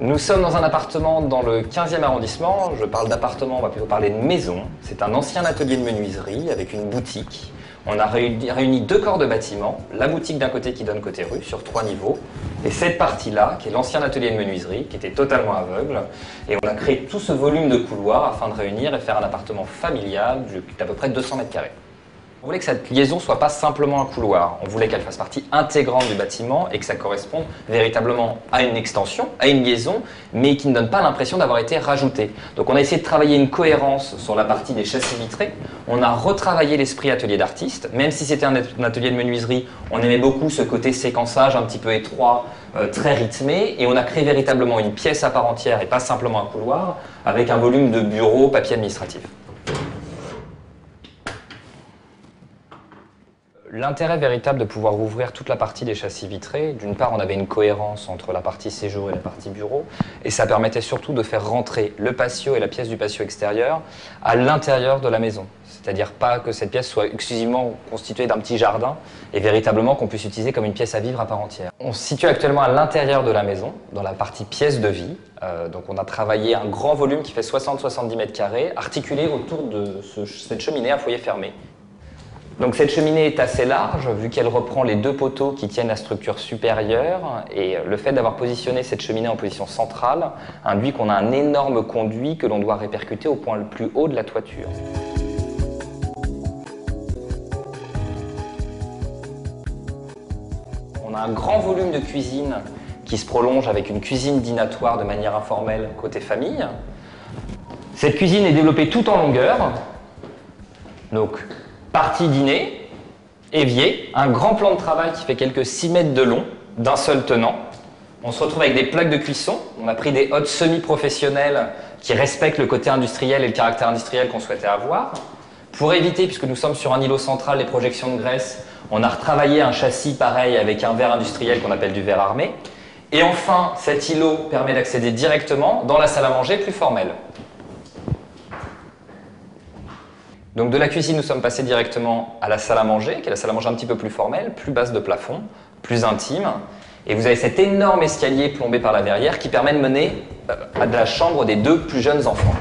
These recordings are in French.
Nous sommes dans un appartement dans le 15e arrondissement. Je parle d'appartement, on va plutôt parler de maison. C'est un ancien atelier de menuiserie avec une boutique. On a réuni deux corps de bâtiment, la boutique d'un côté qui donne côté rue, sur 3 niveaux, et cette partie-là, qui est l'ancien atelier de menuiserie, qui était totalement aveugle. Et on a créé tout ce volume de couloirs afin de réunir et faire un appartement familial d'à peu près 200 mètres carrés. On voulait que cette liaison ne soit pas simplement un couloir, on voulait qu'elle fasse partie intégrante du bâtiment et que ça corresponde véritablement à une extension, à une liaison, mais qui ne donne pas l'impression d'avoir été rajoutée. Donc on a essayé de travailler une cohérence sur la partie des châssis vitrés, on a retravaillé l'esprit atelier d'artiste, même si c'était un atelier de menuiserie, on aimait beaucoup ce côté séquençage un petit peu étroit, très rythmé, et on a créé véritablement une pièce à part entière et pas simplement un couloir, avec un volume de bureaux, papier administratif. L'intérêt véritable de pouvoir ouvrir toute la partie des châssis vitrés, d'une part on avait une cohérence entre la partie séjour et la partie bureau, et ça permettait surtout de faire rentrer le patio et la pièce du patio extérieur à l'intérieur de la maison. C'est-à-dire pas que cette pièce soit exclusivement constituée d'un petit jardin, et véritablement qu'on puisse l'utiliser comme une pièce à vivre à part entière. On se situe actuellement à l'intérieur de la maison, dans la partie pièce de vie. Donc on a travaillé un grand volume qui fait 60-70 mètres carrés, articulé autour de cette cheminée à foyer fermé. Donc cette cheminée est assez large, vu qu'elle reprend les deux poteaux qui tiennent la structure supérieure, et le fait d'avoir positionné cette cheminée en position centrale induit qu'on a un énorme conduit que l'on doit répercuter au point le plus haut de la toiture. On a un grand volume de cuisine qui se prolonge avec une cuisine dînatoire de manière informelle côté famille. Cette cuisine est développée tout en longueur, donc partie dîner, évier, un grand plan de travail qui fait quelques 6 mètres de long, d'un seul tenant. On se retrouve avec des plaques de cuisson. On a pris des hottes semi-professionnelles qui respectent le côté industriel et le caractère industriel qu'on souhaitait avoir. Pour éviter, puisque nous sommes sur un îlot central, les projections de graisse, on a retravaillé un châssis pareil avec un verre industriel qu'on appelle du verre armé. Et enfin, cet îlot permet d'accéder directement dans la salle à manger plus formelle. Donc de la cuisine, nous sommes passés directement à la salle à manger, qui est la salle à manger un petit peu plus formelle, plus basse de plafond, plus intime. Et vous avez cet énorme escalier plombé par la verrière qui permet de mener à la chambre des deux plus jeunes enfants.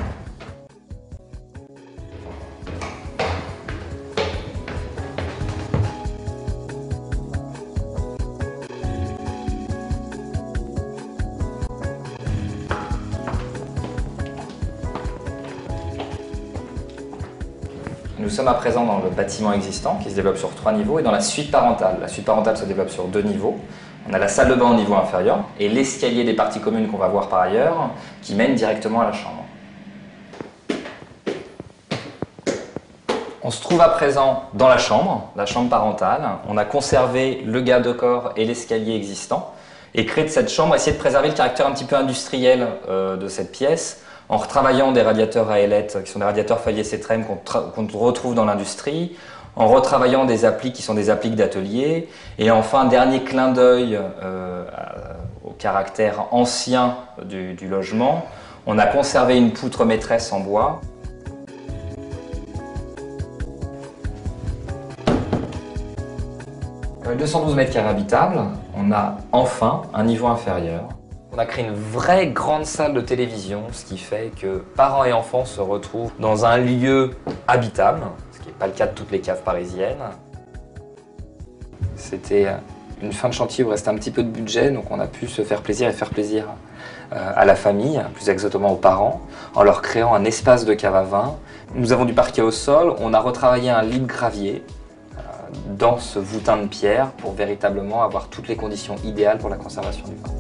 Nous sommes à présent dans le bâtiment existant qui se développe sur 3 niveaux et dans la suite parentale. La suite parentale se développe sur 2 niveaux. On a la salle de bain au niveau inférieur et l'escalier des parties communes qu'on va voir par ailleurs qui mène directement à la chambre. On se trouve à présent dans la chambre parentale. On a conservé le garde-corps et l'escalier existant et créé de cette chambre, essayer de préserver le caractère un petit peu industriel de cette pièce, en retravaillant des radiateurs à ailettes, qui sont des radiateurs Favier Cetrem qu'on retrouve dans l'industrie, en retravaillant des appliques qui sont des appliques d'atelier, et enfin, dernier clin d'œil au caractère ancien du logement, on a conservé une poutre maîtresse en bois. Avec 212 mètres carrés habitables, on a enfin un niveau inférieur. On a créé une vraie grande salle de télévision, ce qui fait que parents et enfants se retrouvent dans un lieu habitable, ce qui n'est pas le cas de toutes les caves parisiennes. C'était une fin de chantier où il restait un petit peu de budget, donc on a pu se faire plaisir et faire plaisir à la famille, plus exactement aux parents, en leur créant un espace de cave à vin. Nous avons du parquet au sol, on a retravaillé un lit de gravier dans ce voûtin de pierre pour véritablement avoir toutes les conditions idéales pour la conservation du vin.